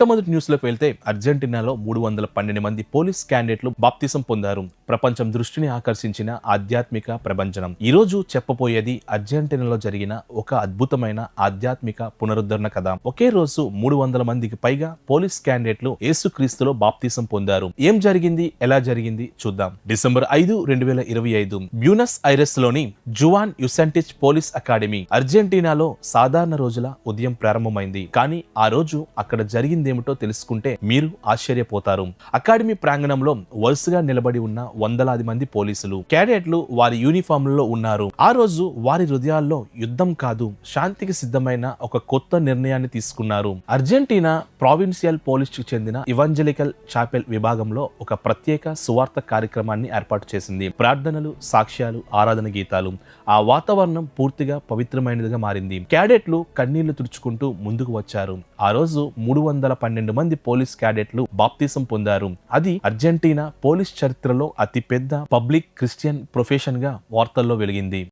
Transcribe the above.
మొట్టమొదటి న్యూస్లోకి వెళ్తే అర్జెంటీనాలో 312 మంది పోలీస్ క్యాండిడేట్లు బాప్తిసం పొందారు. ప్రపంచం దృష్టిని ఆకర్షించిన ఆధ్యాత్మిక ప్రభంజనం. ఈ రోజు చెప్పబోయేది అర్జెంటీనాలో జరిగిన ఒక అద్భుతమైన ఆధ్యాత్మిక పునరుద్ధరణ కథ. ఒకే రోజు 300 మందికి పైగా పోలీస్ క్యాండిడేట్లు యేసుక్రీస్తులో బాప్తిసం పొందారు. ఏం జరిగింది, ఎలా జరిగింది చూద్దాం. డిసెంబర్ 5, 2025 బ్యూనస్ ఐరెస్ లోని జువాన్ యుసెంటిచ్ పోలీస్ అకాడమీ అర్జెంటీనాలో సాధారణ రోజుల ఉదయం ప్రారంభమైంది. కానీ ఆ రోజు అక్కడ జరిగిందేమిటో తెలుసుకుంటే మీరు ఆశ్చర్యపోతారు. అకాడమీ ప్రాంగణంలో వరుసగా నిలబడి ఉన్న వందలాది మంది పోలీసులు, క్యాడెట్లు వారి యూనిఫామ్లలో ఉన్నారు. ఆ రోజు వారి హృదయాల్లో యుద్ధం కాదు, శాంతికి సిద్ధమైన ఒక కొత్త నిర్ణయాన్ని తీసుకున్నారు. అర్జెంటీనా ప్రావిన్షియల్ పోలీస్ కు చెందిన ఇవాంజలికల్ చాపెల్ విభాగంలో ఒక ప్రత్యేక సువార్త కార్యక్రమాన్ని ఏర్పాటు చేసింది. ప్రార్థనలు, సాక్ష్యాలు, ఆరాధన గీతాలు. ఆ వాతావరణం పూర్తిగా పవిత్రమైనదిగా మారింది. క్యాడెట్లు కన్నీళ్లు తుడుచుకుంటూ ముందుకు వచ్చారు. ఆ రోజు 312 మంది పోలీస్ క్యాడెట్లు బాప్తిసం పొందారు. అది అర్జెంటీనా పోలీస్ చరిత్రలో అతిపెద్ద పబ్లిక్ క్రిస్టియన్ ప్రొఫెషన్ గా వార్తల్లో వెలిగింది.